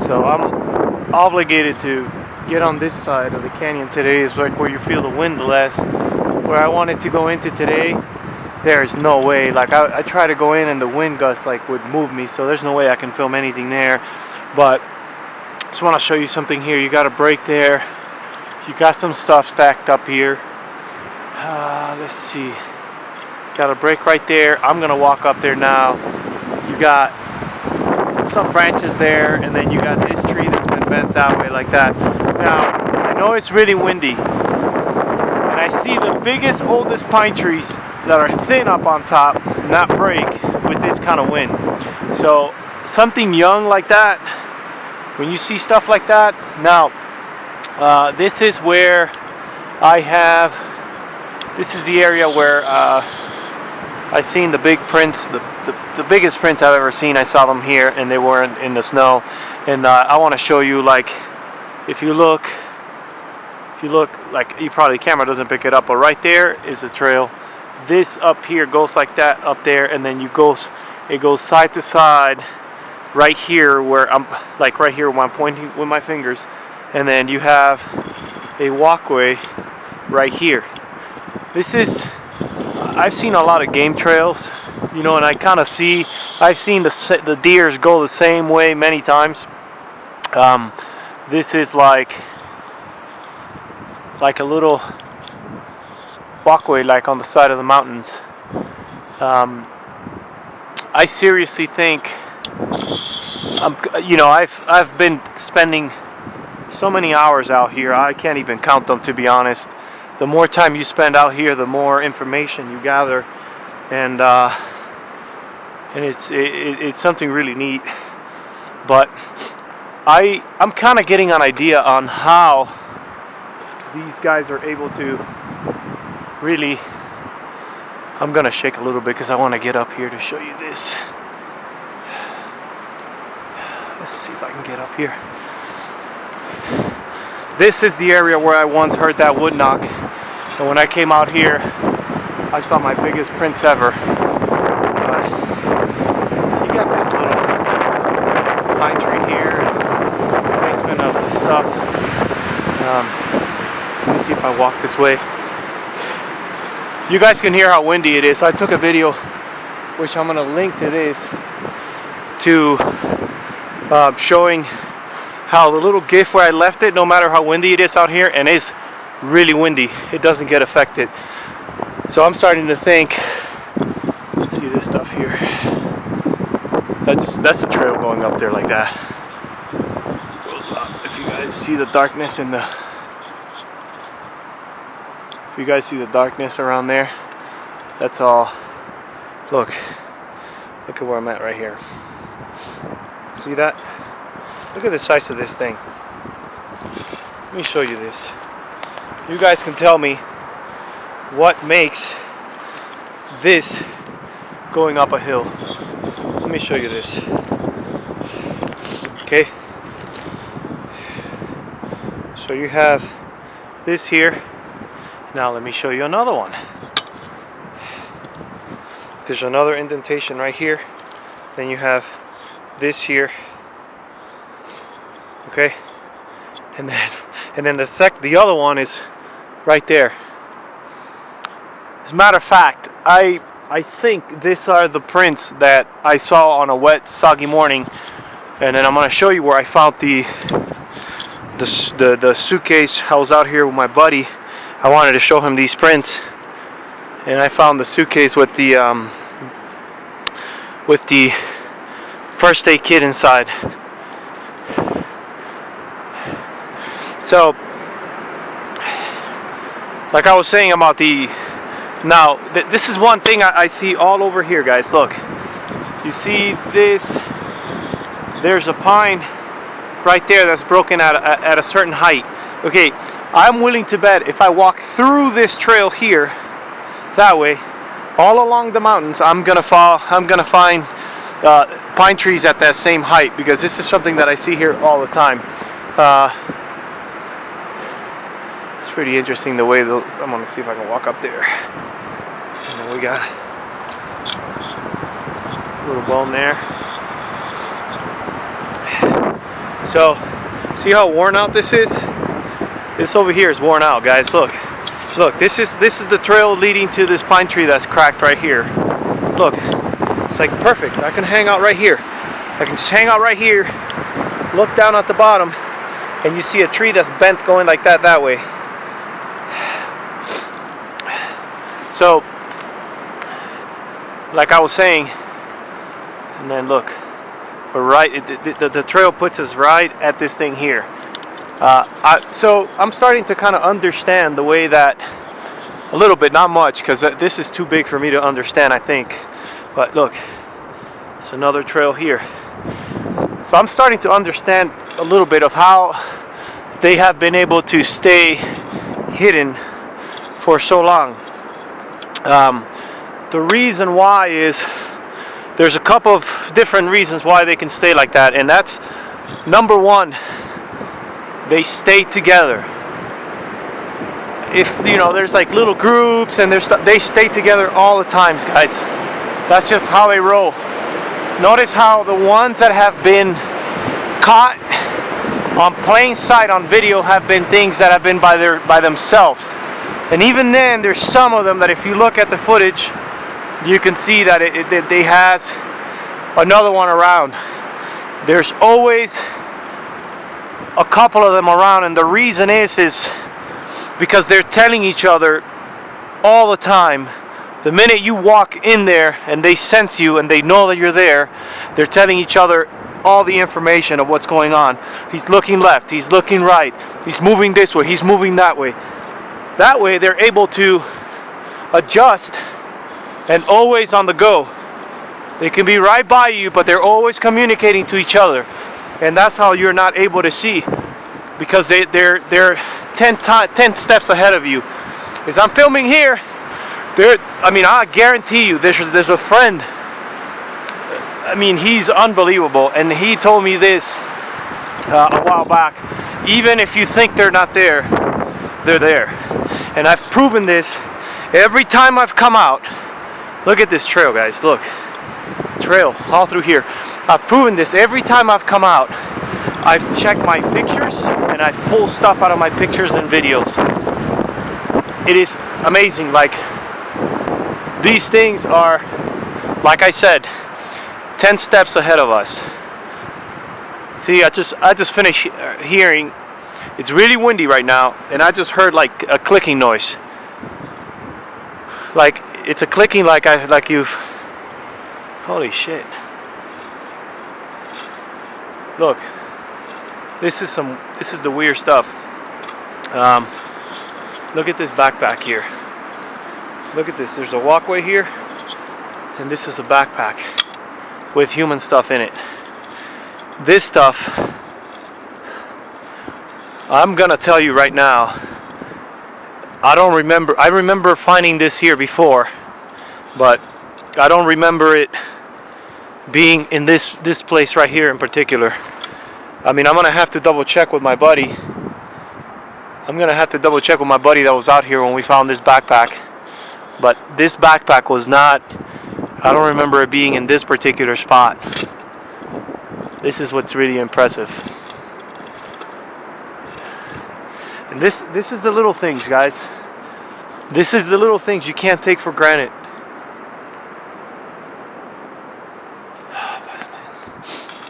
So I'm obligated to get on this side of the canyon today. Is like where you feel the wind less. Where I wanted to go into today, there's no way. Like I try to go in and the wind gusts like would move me, so there's no way I can film anything there. But just want to show you something here. You got a break there. You got some stuff stacked up here. Let's see. Got a break right there. I'm gonna walk up there now. You got some branches there, and then you got this tree that's been bent that way like that. Now I know it's really windy, and I see the biggest, oldest pine trees that are thin up on top not break with this kind of wind. So something young like that, when you see stuff like that. Now this is where this is the area where I seen the big prints, the biggest prints I've ever seen. I saw them here, and they weren't in the snow. And I want to show you, like, if you look, like, the camera doesn't pick it up, but right there is a trail. This up here goes like that up there, and then it goes side to side right here where I'm, like right here where I'm pointing with my fingers, and then you have a walkway right here. I've seen a lot of game trails, you know, and I kind of I've seen the deers go the same way many times. This is like a little walkway, like on the side of the mountains. I seriously think, I've been spending so many hours out here. I can't even count them, to be honest. The more time you spend out here, the more information you gather, and it's something really neat. But I'm kind of getting an idea on how these guys are able to really. I'm gonna shake a little bit because I want to get up here to show you this. Let's see if I can get up here. This is the area where I once heard that wood knock, and when I came out here, I saw my biggest prints ever. But you got this little pine tree here, and basement of the stuff. Let me see if I walk this way. You guys can hear how windy it is. I took a video, which I'm gonna link to this, to showing how the little GIF where I left it, no matter how windy it is out here, and it's really windy, it doesn't get affected. So I'm starting to think, let's see this stuff here. That's the trail going up there like that. Goes up. If you guys see the darkness if you guys see the darkness around there, that's all. Look at where I'm at right here. See that? Look at the size of this thing. Let me show you this. You guys can tell me what makes this going up a hill. Let me show you this. Okay. So you have this here. Now let me show you another one. There's another indentation right here. Then you have this here. Okay, and then the other one is right there. As a matter of fact, I think these are the prints that I saw on a wet, soggy morning, and then I'm gonna show you where I found the suitcase. I was out here with my buddy. I wanted to show him these prints, and I found the suitcase with the first aid kit inside. So, like I was saying about this is one thing I see all over here, guys. Look, you see this? There's a pine right there that's broken at a certain height. Okay, I'm willing to bet if I walk through this trail here, that way, all along the mountains, I'm gonna find pine trees at that same height, because this is something that I see here all the time. It's pretty interesting the way I'm gonna see if I can walk up there. And then we got a little bone there. So, see how worn out this is? This over here is worn out, guys. Look, this is the trail leading to this pine tree that's cracked right here. Look, it's like perfect. I can hang out right here. I can just hang out right here, look down at the bottom, and you see a tree that's bent going like that way. So, like I was saying, and then look, we're right. The trail puts us right at this thing here. So I'm starting to kind of understand the way that, a little bit, not much, because this is too big for me to understand, I think. But look, it's another trail here. So I'm starting to understand a little bit of how they have been able to stay hidden for so long. The reason why is, there's a couple of different reasons why they can stay like that, and that's, number one, they stay together. If you know, there's like little groups and they stay together all the time, guys. That's just how they roll. Notice how the ones that have been caught on plain sight on video have been things that have been by themselves. And even then, there's some of them that if you look at the footage, you can see that they has another one around. There's always a couple of them around, and the reason is because they're telling each other all the time. The minute you walk in there and they sense you and they know that you're there, they're telling each other all the information of what's going on. He's looking left, he's looking right, he's moving this way, he's moving that way. That way they're able to adjust and always on the go. They can be right by you, but they're always communicating to each other. And that's how you're not able to see, because they're 10 steps ahead of you. As I'm filming here, I guarantee you, there's a friend. I mean, he's unbelievable, and he told me this a while back. Even if you think they're not there, they're there. And I've proven this every time I've come out. Look at this trail, guys. Look, trail all through here. I've proven this every time I've come out. I've checked my pictures and I've pulled stuff out of my pictures and videos. It is amazing. Like, these things are, like I said, 10 steps ahead of us. See, I just finished hearing. It's really windy right now, and I just heard like a clicking noise. Like, it's a clicking like you've. Holy shit. Look, this is the weird stuff. Look at this backpack here. Look at this. There's a walkway here, and this is a backpack with human stuff in it. This stuff, I'm gonna tell you right now, I don't remember. I remember finding this here before, but I don't remember it being in this place right here in particular. I mean, I'm gonna have to double check with my buddy. I'm gonna have to double check with my buddy that was out here when we found this backpack. But this backpack was not, I don't remember it being in this particular spot. This is what's really impressive. And this is the little things, guys. This is the little things you can't take for granted.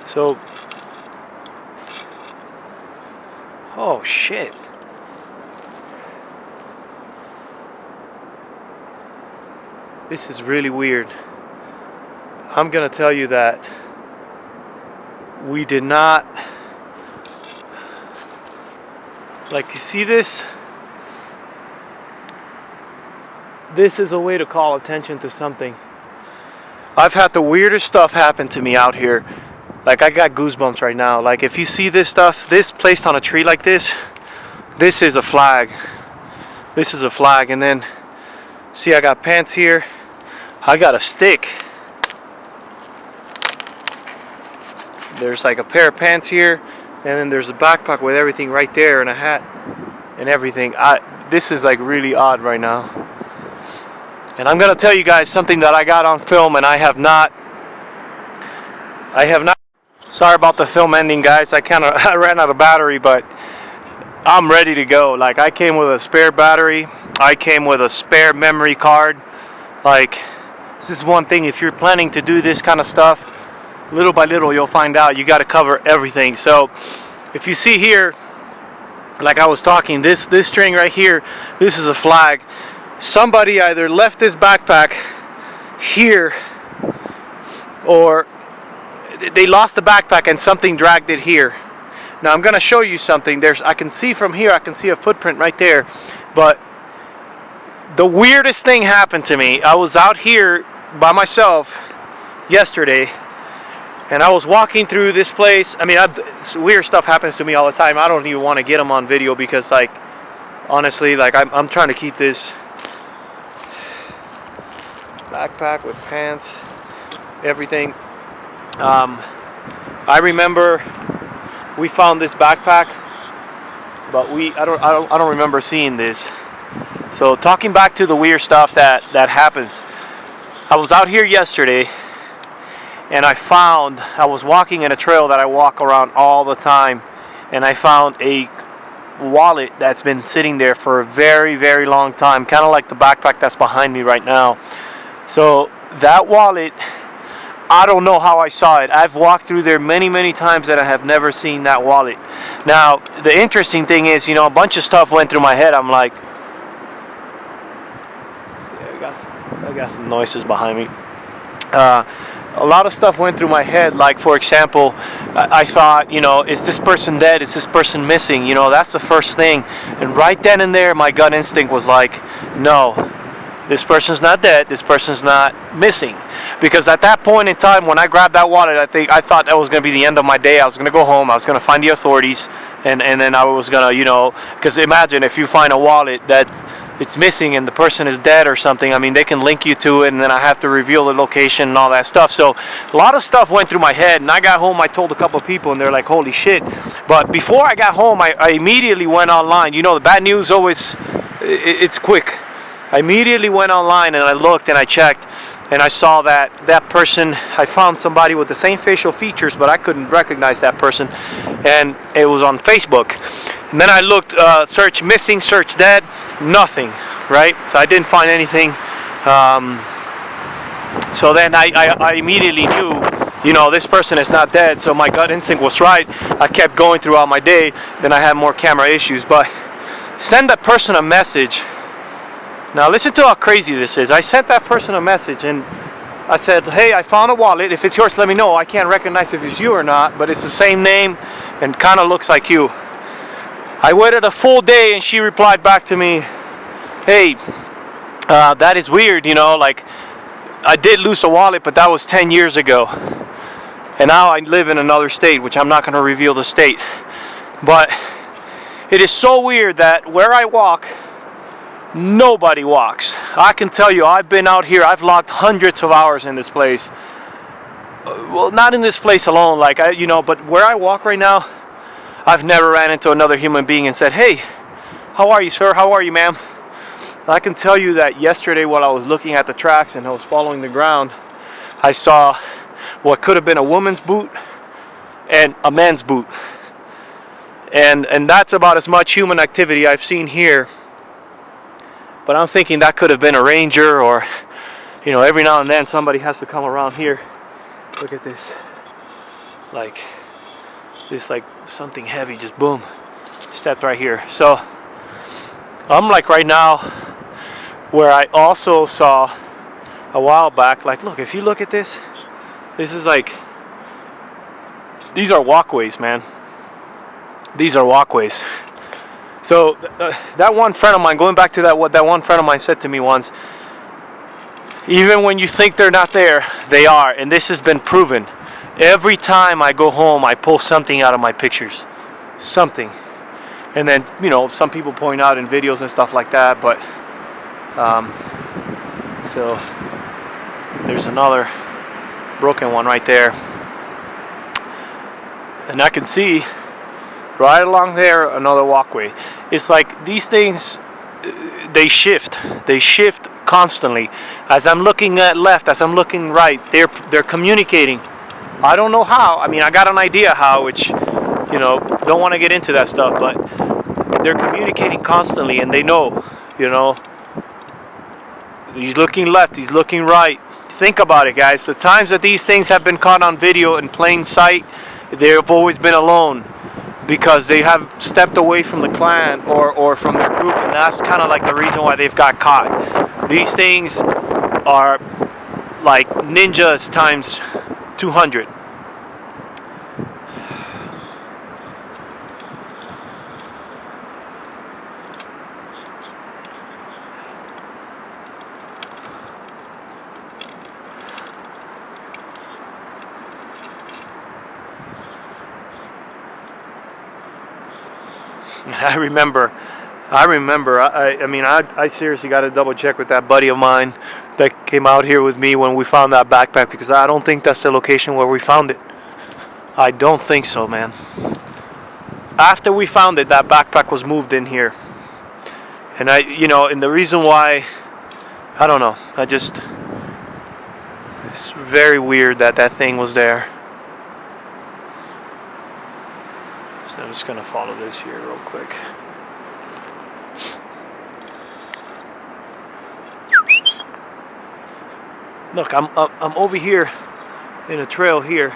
So, oh shit. This is really weird. I'm gonna tell you that we did not, like, you see this? This is a way to call attention to something. I've had the weirdest stuff happen to me out here. Like, I got goosebumps right now. Like, if you see this stuff, this placed on a tree like this is a flag. This is a flag. And then, see, I got pants here. I got a stick. There's like a pair of pants here, and then there's a backpack with everything right there, and a hat and everything. This is like really odd right now. And I'm gonna tell you guys something that I got on film, and I have not Sorry about the film ending, guys. I ran out of battery, but I'm ready to go. Like, I came with a spare battery. I came with a spare memory card. Like, this is one thing, if you're planning to do this kind of stuff, little by little you'll find out you got to cover everything. So if you see here, like I was talking, this string right here, this is a flag. Somebody either left this backpack here, or they lost the backpack and something dragged it here. Now I'm gonna show you something. I can see from here, I can see a footprint right there. But the weirdest thing happened to me. I was out here by myself yesterday, and I was walking through this place. I mean, weird stuff happens to me all the time. I don't even want to get them on video because, like, honestly, like, I'm trying to keep this backpack with pants, everything. I remember we found this backpack, but I don't remember seeing this. So talking back to the weird stuff that happens, I was out here yesterday, and I was walking in a trail that I walk around all the time, and I found a wallet that's been sitting there for a very, very long time, kind of like the backpack that's behind me right now. So that wallet, I don't know how I saw it. I've walked through there many, many times and I have never seen that wallet. Now, the interesting thing is, you know, a bunch of stuff went through my head. I'm like, I got some noises behind me. A lot of stuff went through my head. Like, for example, I thought, you know, is this person dead? Is this person missing? You know, that's the first thing. And right then and there, my gut instinct was like, no, this person's not dead. This person's not missing. Because at that point in time, when I grabbed that wallet, I thought that was going to be the end of my day. I was going to go home. I was going to find the authorities, and then I was going to, you know, because imagine if you find a wallet it's missing and the person is dead or something. I mean, they can link you to it, and then I have to reveal the location and all that stuff. So a lot of stuff went through my head, and I got home. I told a couple of people, and they're like, holy shit. But before I got home, I immediately went online. You know, the bad news always, it's quick. I immediately went online and I looked and I checked, and I saw that person, I found somebody with the same facial features, but I couldn't recognize that person, and it was on Facebook. And then I looked, search missing, search dead, nothing, right? So I didn't find anything. So then I immediately knew, you know, this person is not dead, so my gut instinct was right. I kept going throughout my day, then I had more camera issues, but send that person a message. Now listen to how crazy this is. I sent that person a message and I said, hey, I found a wallet. If it's yours, let me know. I can't recognize if it's you or not, but it's the same name and kind of looks like you. I waited a full day and she replied back to me, hey, that is weird, you know, like, I did lose a wallet, but that was 10 years ago. And now I live in another state, which I'm not going to reveal the state. But it is so weird that where I walk, nobody walks. I can tell you, I've been out here, I've logged hundreds of hours in this place. Well, not in this place alone, like, but where I walk right now, I've never ran into another human being and said, hey, how are you, sir? How are you, ma'am? I can tell you that yesterday while I was looking at the tracks and I was following the ground, I saw what could have been a woman's boot and a man's boot. And that's about as much human activity I've seen here. But I'm thinking that could have been a ranger, or, you know, every now and then somebody has to come around here. Look at this. Like something heavy just boom, stepped right here. So I'm like right now where I also saw a while back, like, look, if you look at this is like, these are walkways, man. These are walkways. So that one friend of mine, going back to what that one friend of mine said to me once, even when you think they're not there, they are. And this has been proven. Every time I go home, I pull something out of my pictures. Something. And then, you know, some people point out in videos and stuff like that, but so there's another broken one right there. And I can see right along there another walkway. It's like these things, they shift constantly. As I'm looking at left, as I'm looking right, they're communicating. I don't know how. I mean, I got an idea how, which, you know, don't want to get into that stuff, but they're communicating constantly, and they know, you know, he's looking left, he's looking right. Think about it, guys. The times that these things have been caught on video in plain sight, they've always been alone, because they have stepped away from the clan or from their group, and that's kind of like the reason why they've got caught. These things are like ninjas times 200. I remember. I seriously got to double check with that buddy of mine that came out here with me when we found that backpack, because I don't think that's the location where we found it. I don't think so, man. After we found it, that backpack was moved in here. And and the reason why, I don't know. It's very weird that that thing was there. So I'm just gonna follow this here real quick. Look, I'm over here in a trail here.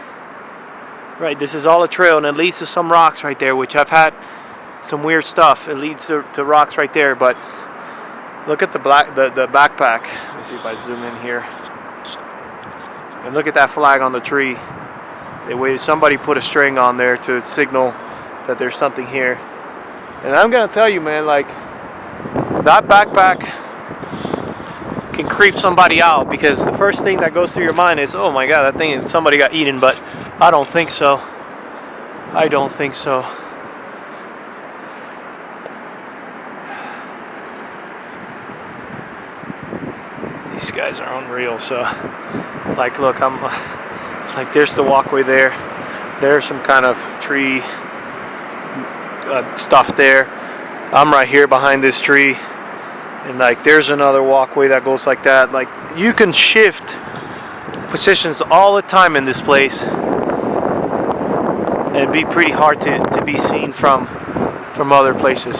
Right, this is all a trail, and it leads to some rocks right there, which I've had some weird stuff. It leads to rocks right there, but look at the backpack. Let me see if I zoom in here. And look at that flag on the tree. Somebody put a string on there to signal that there's something here. And I'm gonna tell you, man, like, that backpack can creep somebody out, because the first thing that goes through your mind is, oh my god, that thing, somebody got eaten. But I don't think so. I don't think so. These guys are unreal. So, like, look, I'm like, there's the walkway there. There's some kind of tree stuff there. I'm right here behind this tree. And like, there's another walkway that goes like that. Like, you can shift positions all the time in this place, and be pretty hard to be seen from other places.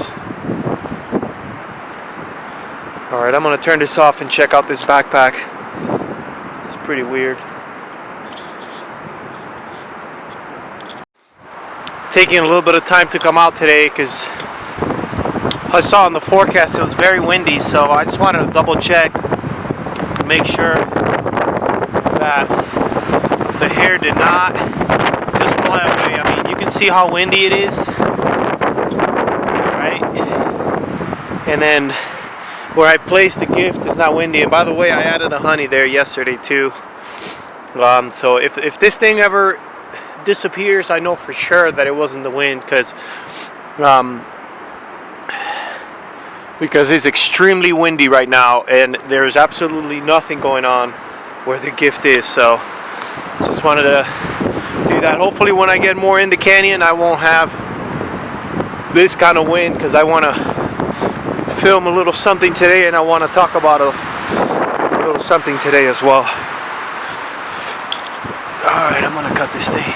Alright, I'm gonna turn this off and check out this backpack. It's pretty weird. Taking a little bit of time to come out today, because I saw in the forecast it was very windy, so I just wanted to double check to make sure that the hair did not just fly away. I mean, you can see how windy it is, right? And then where I placed the gift is not windy. And by the way, I added a honey there yesterday too. So if this thing ever disappears, I know for sure that it wasn't the wind, because it's extremely windy right now, and there's absolutely nothing going on where the gift is. So just wanted to do that. Hopefully when I get more into canyon, I won't have this kind of wind, because I want to film a little something today, and I want to talk about a little something today as well. Alright, I'm gonna cut this thing.